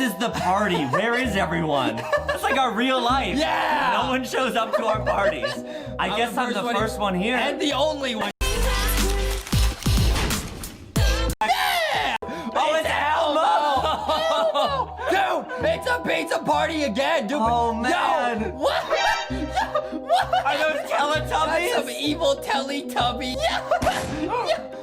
is the party. Where is everyone? It's like our real life. Yeah. No one shows up to our parties. I guess I'm the first one here. And the only one. Yeah! Oh, it's Elmo! Dude, it's a pizza party again, dude. Oh, man. Yo, what? Are those Teletubbies? That's some evil Teletubby. Yeah.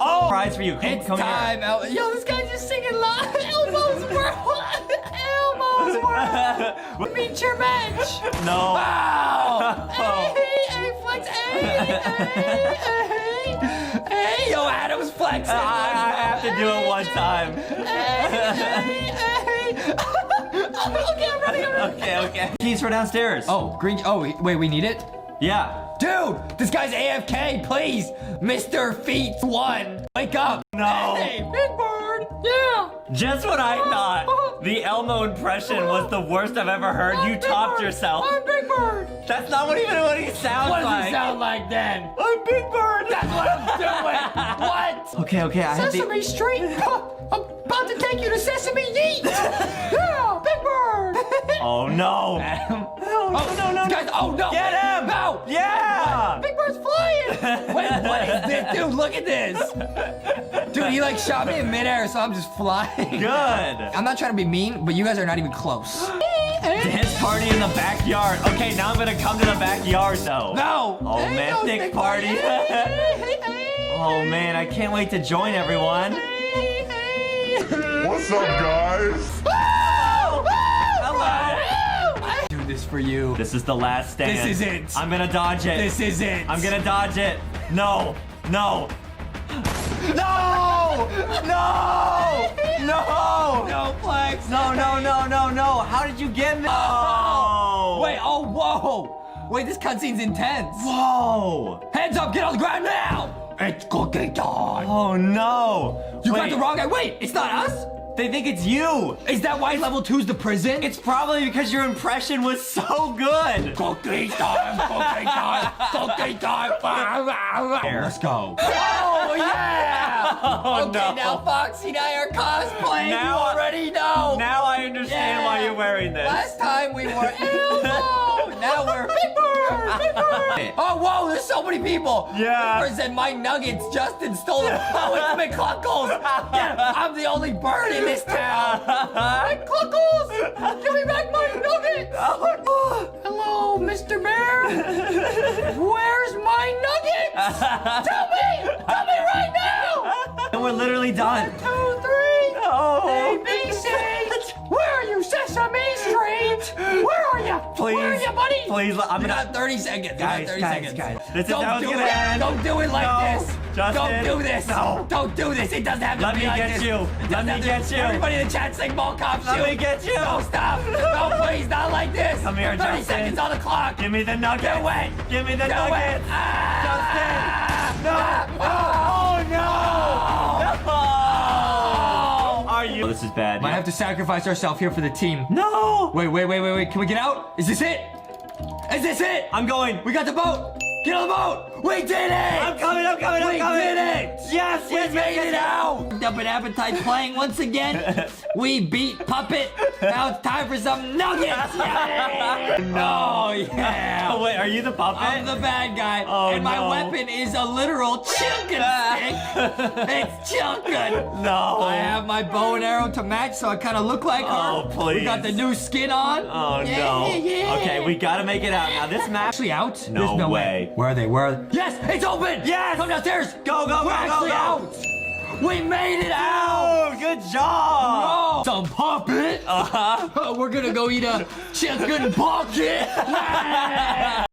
Oh! Prize for you. It's come time. here. Yo, this guy's just singing live. Elmo's World. Elmo's World. Meet your match. No. Wow. Hey, flex. Hey, yo, Adam's flexing. I have to do it one time. Okay, I'm running. Okay. Keys for downstairs. Oh, green. Oh, wait, we need it? Yeah. Dude, this guy's AFK, please. Mr. Feet 1. Wake up. No. Hey, Big Bird. Yeah. Just what I thought. The Elmo impression was the worst I've ever heard. You topped yourself. I'm Big Bird. That's not what he sounds What like. does he sound like then? I'm Big Bird. That's what I'm doing. What? Okay. I have Sesame Street. I'm about to take you to Sesame Yeet. Yeah, Big Bird. Oh no. No. Guys, oh no. Get him. No. Yeah. Big Bird's flying. Wait, what is this? Dude, look at this. Dude, he like shot me in midair, so I'm just flying. Good. I'm not trying to be mean, but you guys are not even close. Dance party in the backyard. Okay, now I'm gonna come to the backyard though. No. Oh, romantic party. Oh man, I can't wait to join everyone. What's up, guys? Hello. Do this for you. This is the last stand. This is it. I'm gonna dodge it. This is it. I'm gonna dodge it. No. No. No, Flex. No. How did you get me? Oh. Wait, oh, whoa. Wait, this cutscene's intense. Whoa. Hands up, get on the ground now. It's cooking time. Oh no. You got the wrong guy. Wait, it's not us? They think it's you. Is that why level 2's the prison? It's probably because your impression was so good. Cookie time, cookie time, cookie time. Let's go. Oh, yeah. Oh, okay, no. now Foxy and I are cosplaying. Now- you already know. Now I understand why Yeah. you're wearing this. Last time we were Elmo. Now we're Big Bird. Big Bird. Oh, whoa, there's so many people. Yeah. Big Bird said my nuggets. Justin stole them. Oh, it's McCluckles. Yeah, I'm the only bird in this town. McCluckles. Give me back my nuggets. Hello, Mr. Bear. Where's my nuggets? Tell me right now. And we're literally done. 1, 2, 3. Oh. ABC. Where are you, Sesame Street? Where are you? Please. Where are you, buddy? Please, I'm You gonna... got 30 seconds. Guys, 30 guys, seconds. guys. This is how Don't it's do gonna it. end. Don't do it like No. this. Justin. Don't do this. No. Don't do this. It doesn't have to Let be me like get this. you. It doesn't Let me have to- get you. Everybody in the chat saying ball cop Let shoot. me get you. No, stop. No, please, not like this. Come here, 30 Justin. seconds on the clock. Give me the nugget. Do it. Give me the Do nugget. it. Justin. No. Oh, no. No. Are you? Oh, this is bad. Might have to sacrifice ourselves here for the team. No. Wait. Can we get out? Is this it? Is this it? I'm going. We got the boat. Get on the boat. We did it. I'm coming. We did it. Yes. We made it out. Up an appetite playing once again. We beat Puppet. Now it's time for some nuggets. Yeah. Oh, yeah. Oh, wait, are you the puppet? I'm the bad guy. Oh, and my no. weapon is a literal chunkin stick. It's chunkin. No. I have my bow and arrow to match, so I kind of look like her. Oh, please. We got the new skin on. Oh, Yeah, no. yeah. Okay, we gotta make it out. Now, this map... Actually out? No There's no way. Where are they? Yes, it's open. Yes. Come downstairs. Go, go, We're go, go, actually go. out. We made it out. Oh, good job. Oh, some puppet. Uh-huh. We're gonna go eat a chicken pocket. Yeah.